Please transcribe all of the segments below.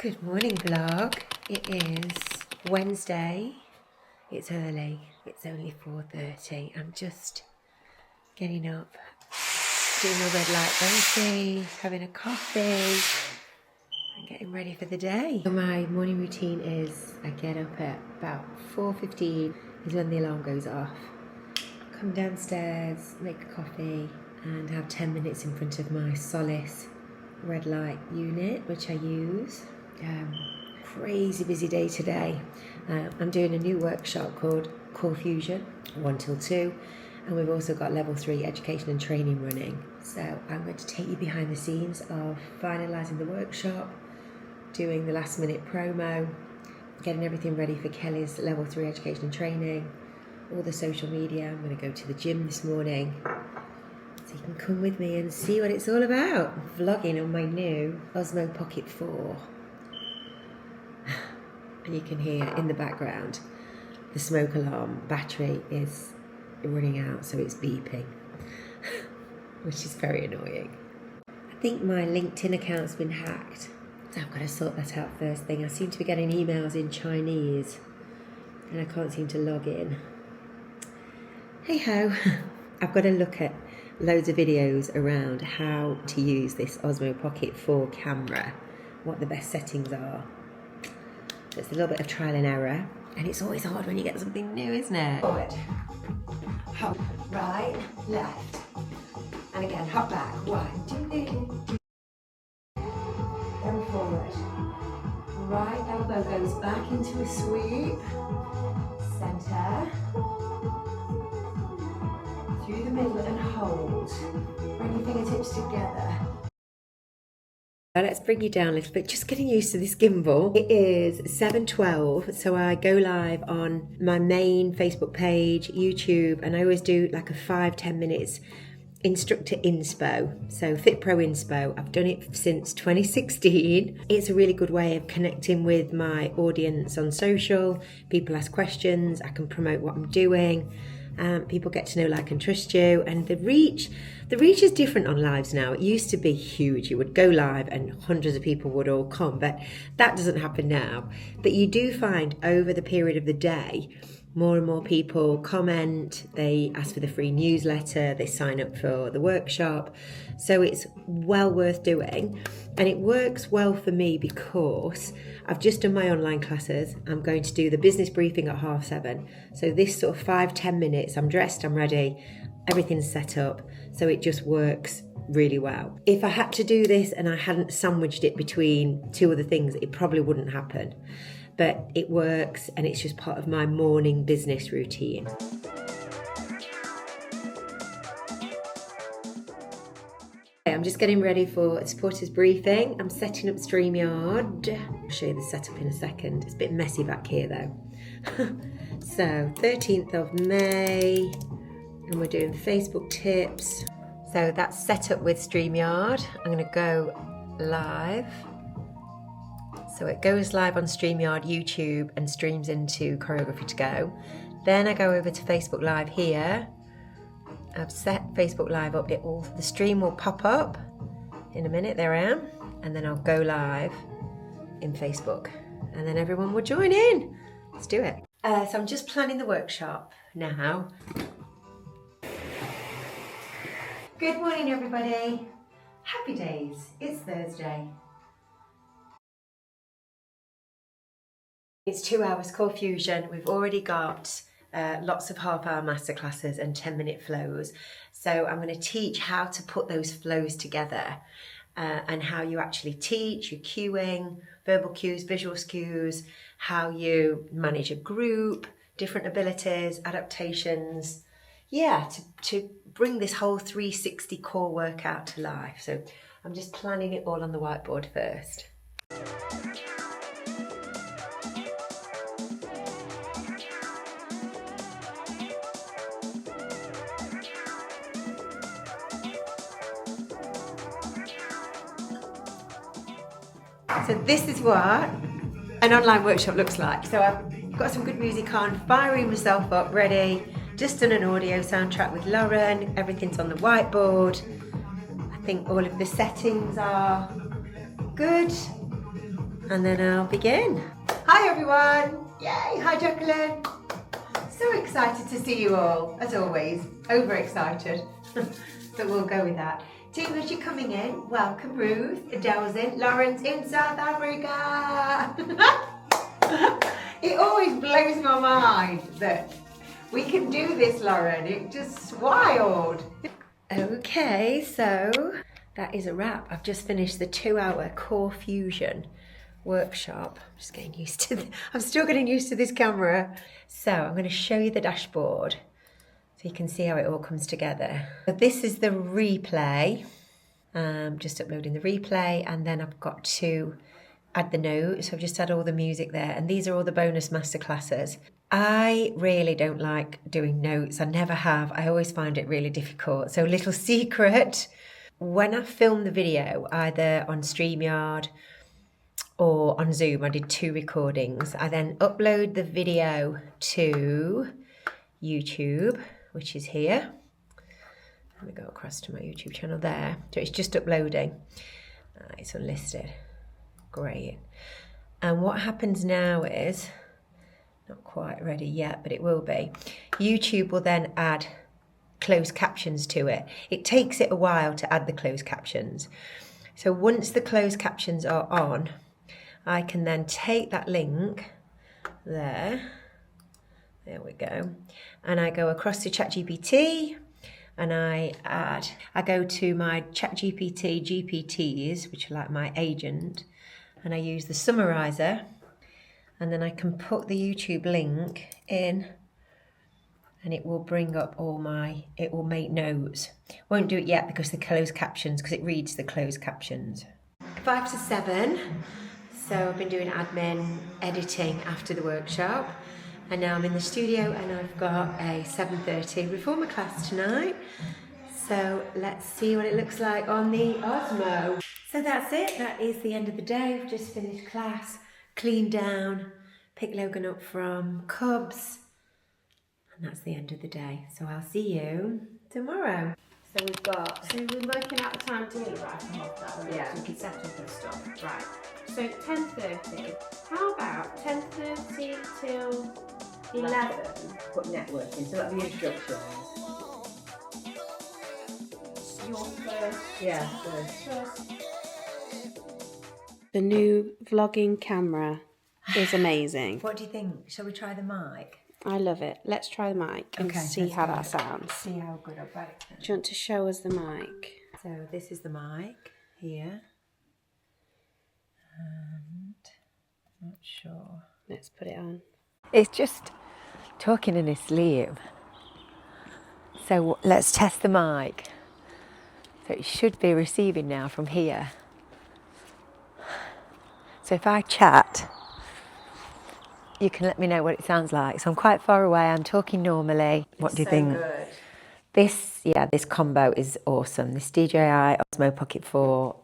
Good morning vlog. It is Wednesday. It's early. It's only 4:30. I'm just getting up, doing a red light Rosie, having a coffee and getting ready for the day. So my morning routine is I get up at about 4:15 is when the alarm goes off. Come downstairs, make a coffee and have 10 minutes in front of my Solace red light unit, which I use. Crazy busy day today. I'm doing a new workshop called Core Fusion, 1 till 2, and we've also got level 3 education and training running. So I'm going to take you behind the scenes of finalising the workshop, doing the last minute promo, getting everything ready for Kelly's level 3 education and training, all the social media. I'm going to go to the gym this morning, so you can come with me and see what it's all about. Vlogging on my new Osmo Pocket 4. And you can hear in the background the smoke alarm battery is running out, so it's beeping, which is very annoying. I think my LinkedIn account's been hacked, so I've got to sort that out first thing. I seem to be getting emails in Chinese and I can't seem to log in. Hey ho, I've got to look at loads of videos around how to use this Osmo Pocket 4 camera, what the best settings are. It's a little bit of trial and error, and it's always hard when you get something new, isn't it? Forward, hop, right, left, and again, hop back, 1, 2, 3, then forward. Right elbow goes back into a sweep, centre, through the middle and hold. Bring your fingertips together. Let's bring you down a little bit, just getting used to this gimbal. It is 7:12, so I go live on my main Facebook page, YouTube, and I always do like a 5-10 minutes instructor inspo. So Fit Pro Inspo, I've done it since 2016. It's a really good way of connecting with my audience on social. People ask questions, I can promote what I'm doing. People get to know, like, and trust you, and the reach is different on lives now. It used to be huge. You would go live and hundreds of people would all come, but that doesn't happen now. But you do find over the period of the day, more and more people comment, they ask for the free newsletter, they sign up for the workshop. So it's well worth doing, and it works well for me because I've just done my online classes. I'm going to do the business briefing at 7:30. So this sort of 5-10 minutes, I'm dressed, I'm ready, everything's set up. So it just works really well. If I had to do this and I hadn't sandwiched it between two other things, it probably wouldn't happen. But it works, and it's just part of my morning business routine. I'm just getting ready for a supporters briefing. I'm setting up StreamYard. I'll show you the setup in a second. It's a bit messy back here though. So 13th of May, and we're doing Facebook tips. So that's set up with StreamYard. I'm gonna go live. So it goes live on StreamYard, YouTube, and streams into Choreography to Go. Then I go over to Facebook Live here. I've set Facebook Live up. The stream will pop up in a minute. There I am. And then I'll go live in Facebook. And then everyone will join in. Let's do it. So I'm just planning the workshop now. Good morning, everybody. Happy days. It's Thursday. It's 2 hours Core Fusion. We've already got lots of half-hour masterclasses and 10-minute flows. So I'm going to teach how to put those flows together and how you actually teach, your cueing, verbal cues, visual cues, how you manage a group, different abilities, adaptations. Yeah, to bring this whole 360 core workout to life. So I'm just planning it all on the whiteboard first. So this is what an online workshop looks like. So I've got some good music on, firing myself up, ready. Just done an audio soundtrack with Lauren. Everything's on the whiteboard. I think all of the settings are good. and then I'll begin. Hi everyone! Yay! Hi Jacqueline! So excited to see you all, as always. Overexcited. But we'll go with that. Team, as you're coming in, welcome Ruth, Adele's in, Lauren's in South Africa. It always blows my mind that we can do this, Lauren. It's just wild. Okay, so that is a wrap. I've just finished the 2-hour Core Fusion workshop. I'm just getting used to I'm still getting used to this camera. So I'm going to show you the dashboard so you can see how it all comes together. So this is the replay. Just uploading the replay, and then I've got to add the notes. I've just had all the music there, and these are all the bonus masterclasses. I really don't like doing notes. I never have. I always find it really difficult. So little secret, when I film the video, either on StreamYard or on Zoom, I did 2 recordings. I then upload the video to YouTube, which is here. Let me go across to my YouTube channel there. So it's just uploading. It's unlisted. Great. And what happens now is, not quite ready yet, but it will be. YouTube will then add closed captions to it. It takes it a while to add the closed captions. So once the closed captions are on, I can then take that link there we go, and I go across to ChatGPT, and I go to my ChatGPT GPTs, which are like my agent, and I use the summarizer, and then I can put the YouTube link in, and it will bring up it will make notes. Won't do it yet because the closed captions, because it reads the closed captions. 5 to 7. So I've been doing admin editing after the workshop, and now I'm in the studio and I've got a 7:30 reformer class tonight. So let's see what it looks like on the Osmo. So that's it. That is the end of the day. We've just finished class, cleaned down, picked Logan up from Cubs, and that's the end of the day. So I'll see you tomorrow. So we're working out the time to eat, right? Yeah. So we can set up and stuff. Right. So 10:30. How about 10:30 till 11? Put networking, so that'll be instructions. Your first. Yeah, First. The new vlogging camera is amazing. What do you think? Shall we try the mic? I love it. Let's try the mic and see how that sounds. See how good or bad it Do you want to show us the mic? So this is the mic here. And not sure. Let's put it on. It's just talking in his sleep. So let's test the mic. So it should be receiving now from here. So if I chat, you can let me know what it sounds like. So I'm quite far away, I'm talking normally. What do you think? Good. This combo is awesome. This DJI Osmo Pocket 4,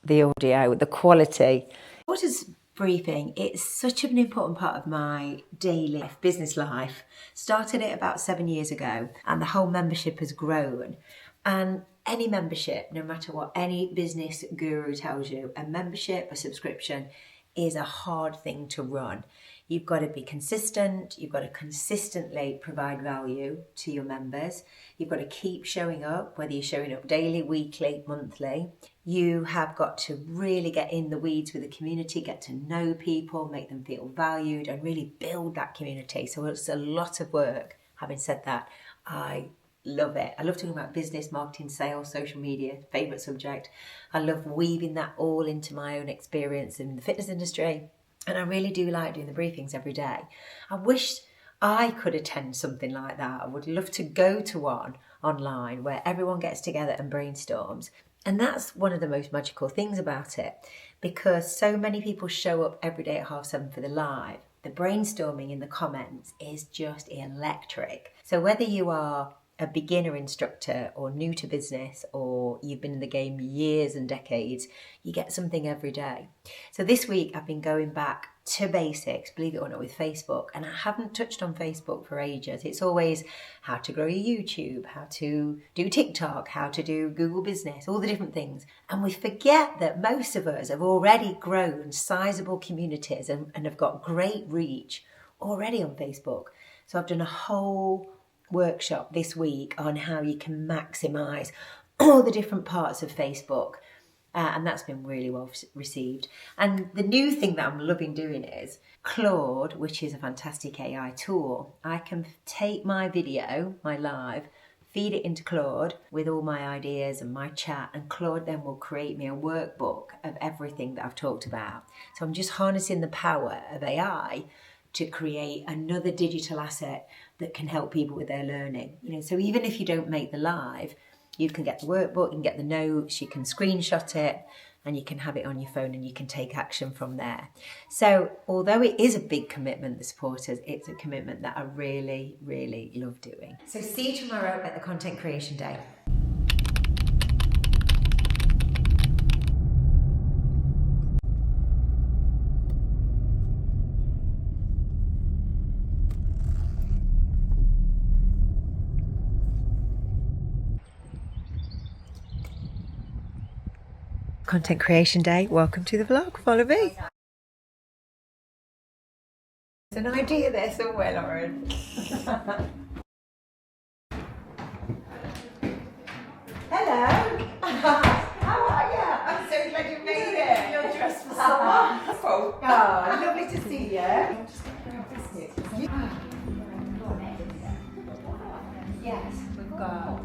the audio, the quality. What is briefing? It's such an important part of my daily business life. Started it about 7 years ago, and the whole membership has grown. And any membership, no matter what any business guru tells you, a membership, a subscription is a hard thing to run. You've got to be consistent. You've got to consistently provide value to your members. You've got to keep showing up, whether you're showing up daily, weekly, monthly. You have got to really get in the weeds with the community, get to know people, make them feel valued, and really build that community. So it's a lot of work. Having said that, I love it. I love talking about business, marketing, sales, social media, favourite subject. I love weaving that all into my own experience in the fitness industry. And I really do like doing the briefings every day. I wish I could attend something like that. I would love to go to one online where everyone gets together and brainstorms. And that's one of the most magical things about it, because so many people show up every day at 7:30 for the live. The brainstorming in the comments is just electric. So whether you are a beginner instructor or new to business, or you've been in the game years and decades, you get something every day. So this week I've been going back to basics, believe it or not, with Facebook, and I haven't touched on Facebook for ages. It's always how to grow your YouTube, how to do TikTok, how to do Google Business, all the different things. And we forget that most of us have already grown sizable communities and have got great reach already on Facebook. So I've done a whole workshop this week on how you can maximize all the different parts of Facebook. And that's been really well received. And the new thing that I'm loving doing is Claude, which is a fantastic AI tool. I can take my video, my live, feed it into Claude with all my ideas and my chat, and Claude then will create me a workbook of everything that I've talked about. So I'm just harnessing the power of AI to create another digital asset that can help people with their learning. So even if you don't make the live, you can get the workbook, you can get the notes, you can screenshot it, and you can have it on your phone and you can take action from there. So although it is a big commitment, the supporters, it's a commitment that I really, really love doing. So see you tomorrow at the Content Creation Day. Content Creation Day, welcome to the vlog, follow me. There's an idea there somewhere, Lauren. Hello, how are you? I'm so glad you made it. You're dressed for summer. Oh, lovely to see you. Yes, we've got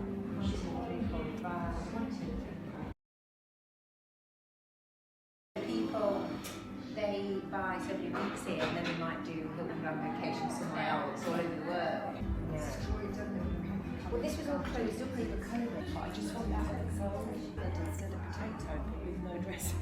they buy so many weeks here and then they might do a vacation somewhere else all over the world. Yeah. Well, this was all closed up over COVID, but I just want that instead of potato with no dressing.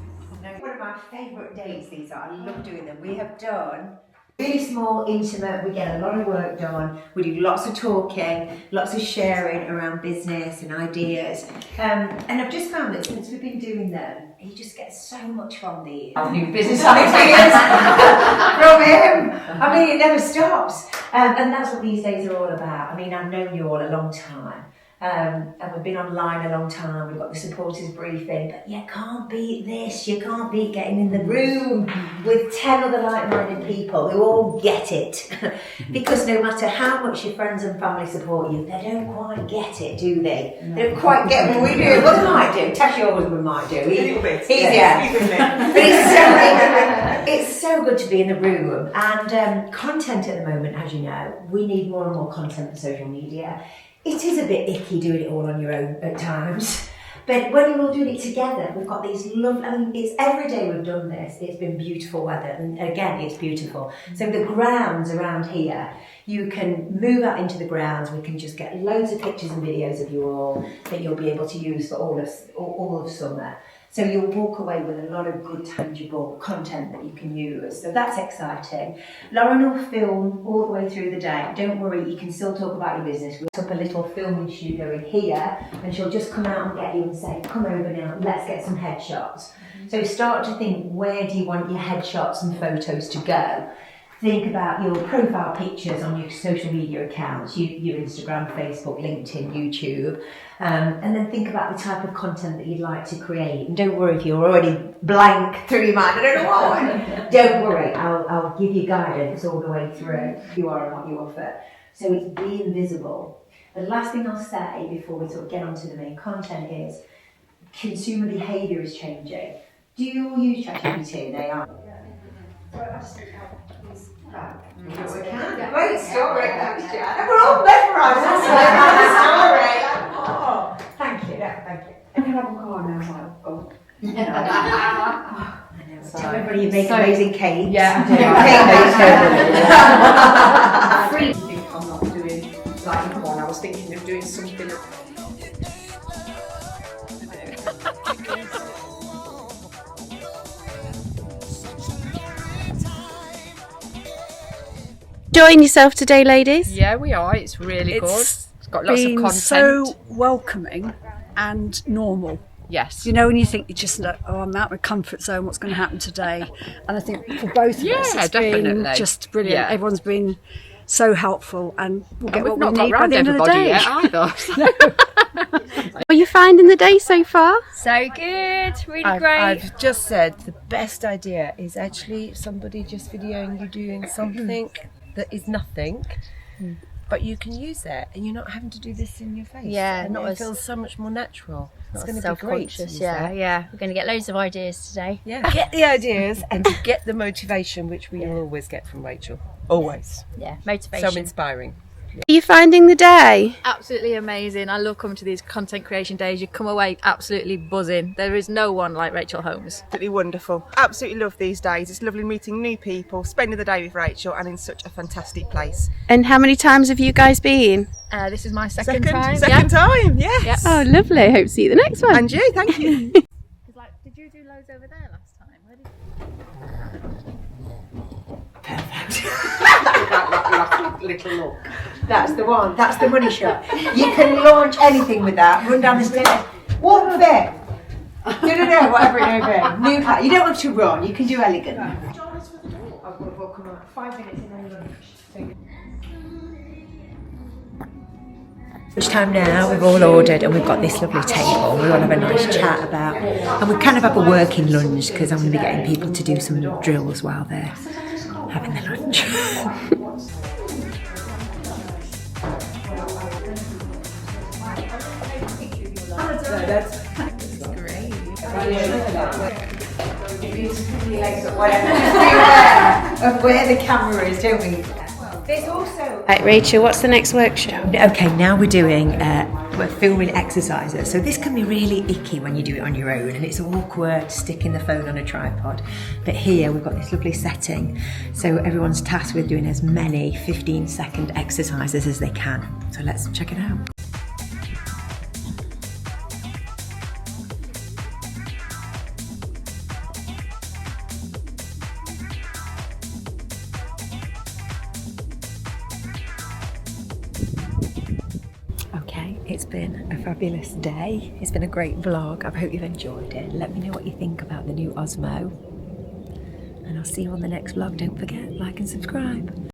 One of my favourite days these are. I love doing them. We have done really small, intimate, we get a lot of work done, we do lots of talking, lots of sharing around business and ideas, and I've just found that since we've been doing them, he just gets so much from the new business ideas from him. I mean, it never stops, and that's what these days are all about. I mean, I've known you all a long time. And we've been online a long time, we've got the supporters briefing, but you can't beat this, you can't beat getting in the room with 10 other like-minded people who all get it. Because no matter how much your friends and family support you, they don't quite get it, do they? No. They don't quite get what we do. Well, they might do, Tash, your husband might do. A little bit. Yeah. But it's so good to be in the room. And content at the moment, as you know, we need more and more content for social media. It is a bit icky doing it all on your own at times, but when you're all doing it together, we've got these lovely, I mean, it's every day we've done this, it's been beautiful weather, and again, it's beautiful. So the grounds around here, you can move out into the grounds, we can just get loads of pictures and videos of you all that you'll be able to use for all of summer. So you'll walk away with a lot of good, tangible content that you can use. So that's exciting. Lauren will film all the way through the day. Don't worry, you can still talk about your business. We'll set up a little filming studio in here, and she'll just come out and get you and say, come over now, let's get some headshots. So start to think, where do you want your headshots and photos to go? Think about your profile pictures on your social media accounts, your Instagram, Facebook, LinkedIn, YouTube, and then think about the type of content that you'd like to create. And don't worry if you're already blank through your mind, I don't know what. Don't worry, I'll give you guidance all the way through who you are and what you offer. So it's being visible. The last thing I'll say before we sort of get onto the main content is consumer behaviour is changing. Do you all use ChatGPT and AI? Yes, we can. Great story, thanks, Jan. We're all mesmerised. Oh, thank you. Thank you. And then I'm calling now. Oh. I know. Tell everybody you make amazing cakes. Yeah. I think I'm not doing like porn. I was thinking of doing something. Enjoying yourself today, ladies? Yeah, we are. It's really good. It's Got lots of been content. so welcoming and normal. Yes. You know, when you think you just like, oh, I'm out of my comfort zone, what's going to happen today? And I think for both of us, it's been definitely. just brilliant. Yeah. Everyone's been so helpful, and we'll get We've what not we got need by round the end of the everybody day. yet either. Are you finding the day so far? So good, really great. I've just said the best idea is actually somebody just videoing you doing something that is nothing, but you can use it and you're not having to do this in your face. Yeah, and not it as- feels so much more natural. It's Not going to be great. to self-conscious, use yeah, that. yeah. We're going to get loads of ideas today. Yeah, get the ideas and get the motivation, which we always get from Rachel. Always. Yeah, motivation. So inspiring. Are you finding the day? Absolutely amazing. I love coming to these content creation days. You come away absolutely buzzing. There is no one like Rachel Holmes. Absolutely wonderful. Absolutely love these days. It's lovely meeting new people, spending the day with Rachel, and in such a fantastic place. And how many times have you guys been? This is my second time. Second time, yes. Oh, lovely. Hope to see you the next one. And you, thank you. Did you do loads over there last time? Where did Little look. That's the one. That's the money shot. You can launch anything with that. Run down the stairs. Walk with it. No, whatever it may be. New car. You don't have to run. You can do elegant. I've got to walk come up 5 minutes and then lunch. Lunchtime now, we've all ordered and we've got this lovely table. We all have a nice chat about, and we kind of have a working lunch because I'm going to be getting people to do some drills while they're having their lunch. Of where the camera is, don't we? There's also... Right, Rachel, what's the next workshop? Okay, now we're doing, we're filming exercises. So this can be really icky when you do it on your own and it's awkward sticking the phone on a tripod. But here we've got this lovely setting. So everyone's tasked with doing as many 15-second exercises as they can. So let's check it out. Okay, it's been a fabulous day. It's been a great vlog. I hope you've enjoyed it. Let me know what you think about the new Osmo. And I'll see you on the next vlog. Don't forget, like and subscribe.